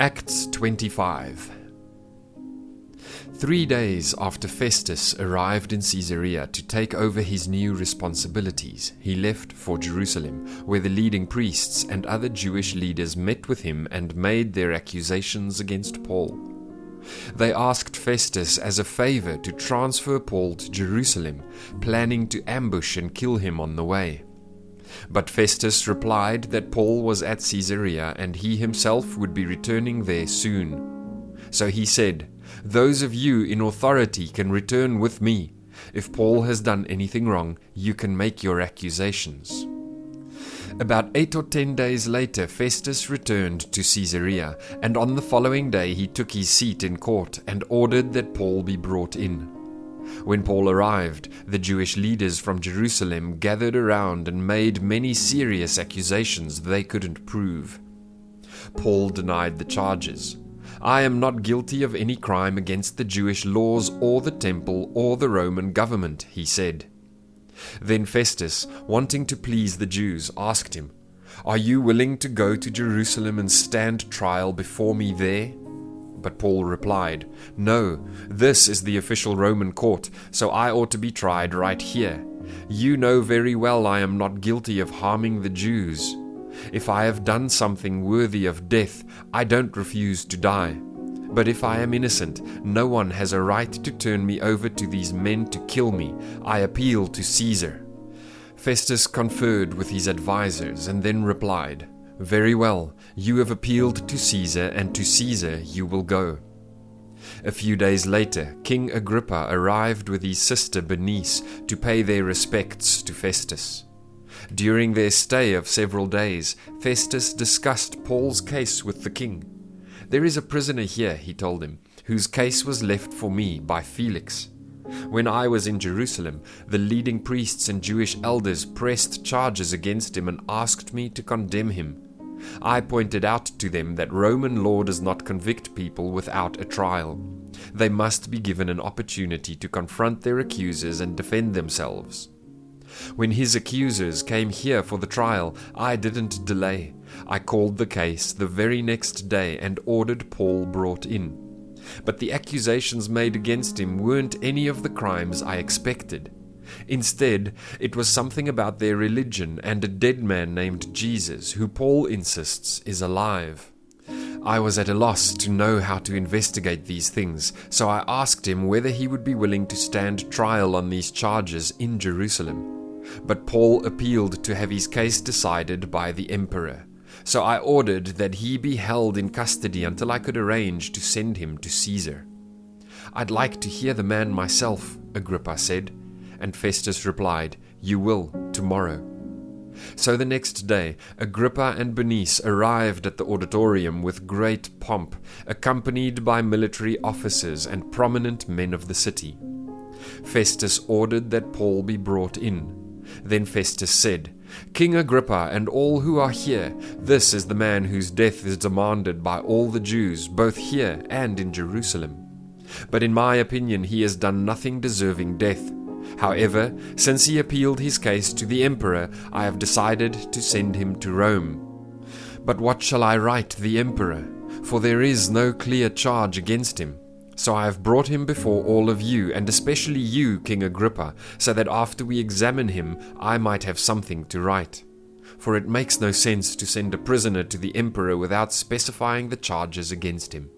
Acts 25. 3 days after Festus arrived in Caesarea to take over his new responsibilities, he left for Jerusalem, where the leading priests and other Jewish leaders met with him and made their accusations against Paul. They asked Festus as a favor to transfer Paul to Jerusalem, planning to ambush and kill him on the way. But Festus replied that Paul was at Caesarea and he himself would be returning there soon. So he said, "Those of you in authority can return with me. If Paul has done anything wrong, you can make your accusations." About 8 or 10 days later, Festus returned to Caesarea, and on the following day he took his seat in court and ordered that Paul be brought in. When Paul arrived, the Jewish leaders from Jerusalem gathered around and made many serious accusations they couldn't prove. Paul denied the charges. "I am not guilty of any crime against the Jewish laws or the temple or the Roman government," he said. Then Festus, wanting to please the Jews, asked him, "Are you willing to go to Jerusalem and stand trial before me there?" But Paul replied, "No, this is the official Roman court, so I ought to be tried right here. You know very well I am not guilty of harming the Jews. If I have done something worthy of death, I don't refuse to die. But if I am innocent, no one has a right to turn me over to these men to kill me. I appeal to Caesar." Festus conferred with his advisers and then replied, "Very well, you have appealed to Caesar, and to Caesar you will go." A few days later, King Agrippa arrived with his sister Bernice to pay their respects to Festus. During their stay of several days, Festus discussed Paul's case with the king. "There is a prisoner here," he told him, "whose case was left for me by Felix. When I was in Jerusalem, the leading priests and Jewish elders pressed charges against him and asked me to condemn him. I pointed out to them that Roman law does not convict people without a trial. They must be given an opportunity to confront their accusers and defend themselves. When his accusers came here for the trial, I didn't delay. I called the case the very next day and ordered Paul brought in. But the accusations made against him weren't any of the crimes I expected. Instead, it was something about their religion and a dead man named Jesus, who Paul insists is alive. I was at a loss to know how to investigate these things, so I asked him whether he would be willing to stand trial on these charges in Jerusalem. But Paul appealed to have his case decided by the emperor. So I ordered that he be held in custody until I could arrange to send him to Caesar." "I'd like to hear the man myself," Agrippa said, and Festus replied, "You will tomorrow." So the next day, Agrippa and Bernice arrived at the auditorium with great pomp, accompanied by military officers and prominent men of the city. Festus ordered that Paul be brought in. Then Festus said, "King Agrippa and all who are here, this is the man whose death is demanded by all the Jews, both here and in Jerusalem. But in my opinion he has done nothing deserving death. However, since he appealed his case to the emperor, I have decided to send him to Rome. But what shall I write the emperor? For there is no clear charge against him. So I have brought him before all of you, and especially you, King Agrippa, so that after we examine him, I might have something to write. For it makes no sense to send a prisoner to the emperor without specifying the charges against him."